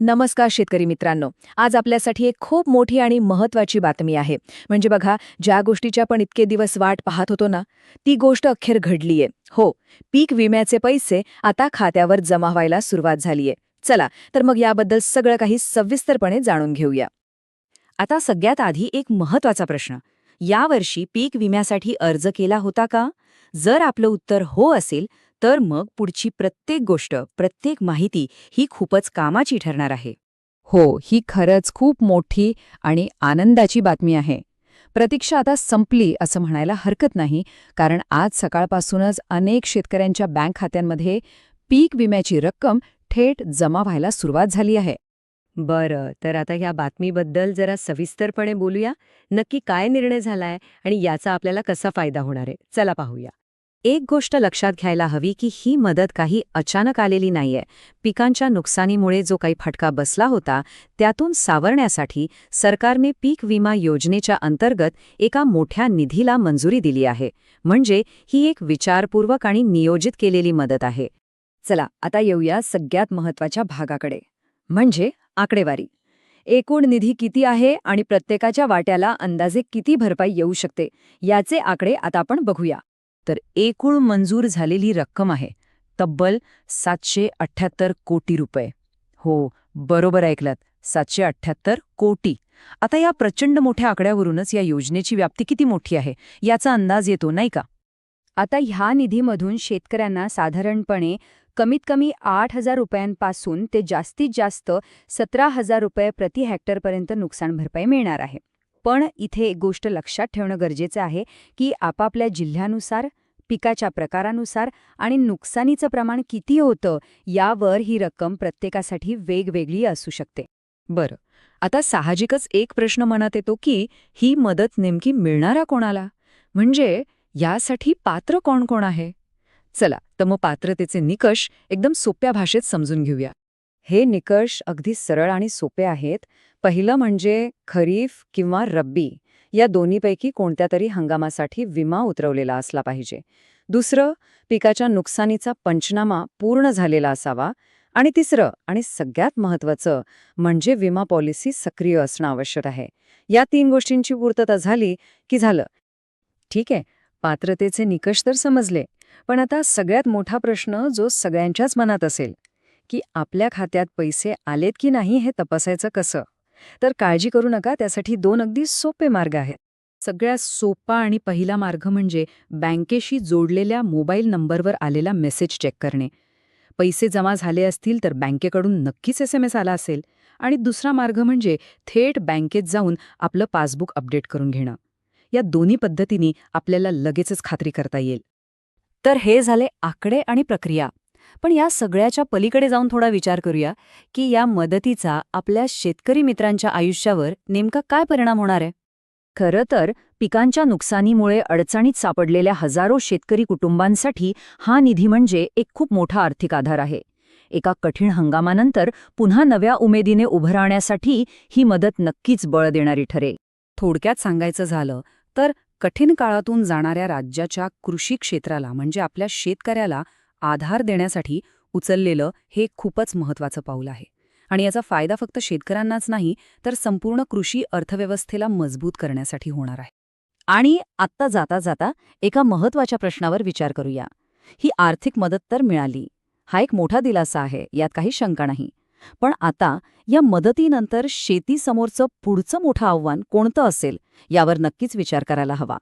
नमस्कार शेतकरी मित्रांनो. आज आपल्यासाठी एक खूप मोठी आणि महत्त्वाची बातमी आहे. म्हणजे बघा, ज्या गोष्टीची आपण इतके दिवस वाट पाहत होतो ना, ती गोष्ट अखेर घडलीये. हो, पीक विम्याचे पैसे आता खात्यावर जमा व्हायला सुरुवात झालीये. चला, तर मग याबद्दल सगळं काही सविस्तरपणे जाणून घेऊया. आता सगळ्यात आधी एक महत्वाचा प्रश्न. यावर्षी पीक विम्यासाठी अर्ज केला होता का? जर आपलं उत्तर हो असेल, तर मग पुढची प्रत्येक गोष्ट, प्रत्येक माहिती ही खूपच कामाची ठरणार आहे. हो, ही खरंच खूप मोठी आणि आनंदाची बातमी आहे. प्रतीक्षा आता संपली असं म्हणायला हरकत नाही, कारण आज सकाळपासूनच अनेक शेतकऱ्यांच्या बँक खात्यांमध्ये पीक विम्याची रक्कम थेट जमा व्हायला सुरुवात झाली आहे. बरं, तर आता ह्या बातमीबद्दल जरा सविस्तरपणे बोलूया. नक्की काय निर्णय झालाय आणि याचा आपल्याला कसा फायदा होणार आहे, चला पाहूया. एक गोष्ट लक्षात घ्यायला हवी की ही मदत काही अचानक आलेली नाहीये. पिकांच्या नुकसानीमुळे जो काही फटका बसला होता, त्यातून सावरण्यासाठी सरकारने पीक विमा योजनेच्या अंतर्गत एका मोठ्या निधीला मंजुरी दिली आहे. म्हणजे ही एक विचारपूर्वक आणि नियोजित केलेली मदत आहे. चला, आता येऊया सगळ्यात महत्त्वाच्या भागाकडे, म्हणजे आकडेवारी. एकूण निधी किती आहे आणि प्रत्येकाच्या वाट्याला अंदाजे किती भरपाई येऊ शकते, याचे आकडे आता आपण बघूया. तर एकूण मंजूर झालेली रक्कम आहे तब्बल 778 कोटी रुपये. हो, बरोबर ऐकलात, 778 कोटी. आता या प्रचंड मोठ्या आकड्यावरूनच या योजनेची व्याप्ती किती मोठी आहे याचा अंदाज येतो, नाही का? आता ह्या निधीमधून शेतकऱ्यांना साधारणपणे कमीत कमी 8,000 रुपयांपासून ते जास्तीत जास्त 17,000 रुपये प्रति हेक्टरपर्यंत नुकसान भरपाई मिळणार आहे. पण इथे एक गोष्ट लक्षात ठेवणं गरजेचं आहे की आपापल्या जिल्ह्यानुसार, पिकाच्या प्रकारानुसार आणि नुकसानीचं प्रमाण किती होतं यावर ही रक्कम प्रत्येकासाठी वेगवेगळी असू शकते. बरं, आता साहजिकच एक प्रश्न मनात येतो की ही मदत नेमकी मिळणारा कोणाला? म्हणजे यासाठी पात्र कोण कोण आहे? चला, तर मग पात्रतेचे निकष एकदम सोप्या भाषेत समजून घेऊया. हे निकष अगदी सरळ आणि सोपे आहेत. पहिलं म्हणजे खरीफ किंवा रब्बी या दोन्हीपैकी कोणत्या तरी हंगामासाठी विमा उतरवलेला असला पाहिजे. दुसरं, पिकाच्या नुकसानीचा पंचनामा पूर्ण झालेला असावा. आणि तिसरं आणि सगळ्यात महत्त्वाचं म्हणजे विमा पॉलिसी सक्रिय असणं आवश्यक आहे. या 3 गोष्टींची पूर्तता झाली की झालं. ठीक आहे, पात्रतेचे निकष तर समजले. पण आता सगळ्यात मोठा प्रश्न जो सगळ्यांच्याच मनात असेल की आपल्या खात्यात पैसे आलेत की नाही हे तपासायचं कसं? तर काळजी करू नका, त्यासाठी 2 अगदी सोपे मार्ग आहेत. सगळ्यात सोपा आणि पहिला मार्ग म्हणजे बँकेशी जोडलेल्या मोबाईल नंबरवर आलेला मेसेज चेक करणे. पैसे जमा झाले असतील तर बँकेकडून नक्कीच SMS आला असेल. आणि दुसरा मार्ग म्हणजे थेट बँकेत जाऊन आपलं पासबुक अपडेट करून घेणं. या दोन्ही पद्धतींनी आपल्याला लगेचच खात्री करता येईल. तर हे झाले आकडे आणि प्रक्रिया. पण या सगळ्याच्या पलीकडे जाऊन थोडा विचार करूया की या मदतीचा आपल्या शेतकरी मित्रांच्या आयुष्यावर नेमका काय परिणाम होणार आहे. खरं तर पिकांच्या नुकसानीमुळे अडचणीत सापडलेल्या हजारो शेतकरी कुटुंबांसाठी हा निधी म्हणजे एक खूप मोठा आर्थिक आधार आहे. एका कठीण हंगामानंतर पुन्हा नव्या उमेदीने उभं राहण्यासाठी ही मदत नक्कीच बळ देणारी ठरेल. थोडक्यात सांगायचं झालं तर कठीण काळातून जाणाऱ्या राज्याच्या कृषी क्षेत्राला म्हणजे आपल्या शेतकऱ्याला आधार देण्यासाठी उचललेलं हे खूपच महत्त्वाचं पाऊल आहे. आणि याचा फायदा फक्त शेतकऱ्यांनाच नाही तर संपूर्ण कृषी अर्थव्यवस्थेला मजबूत करण्यासाठी होणार आहे. आणि आत्ता जाता जाता एका महत्त्वाच्या प्रश्नावर विचार करूया. ही आर्थिक मदत तर मिळाली, हा एक मोठा दिलासा आहे, यात काही शंका नाही. पण आता या मदतीनंतर शेतीसमोरचं पुढचं मोठं आव्हान कोणतं असेल यावर नक्कीच विचार करायला हवा.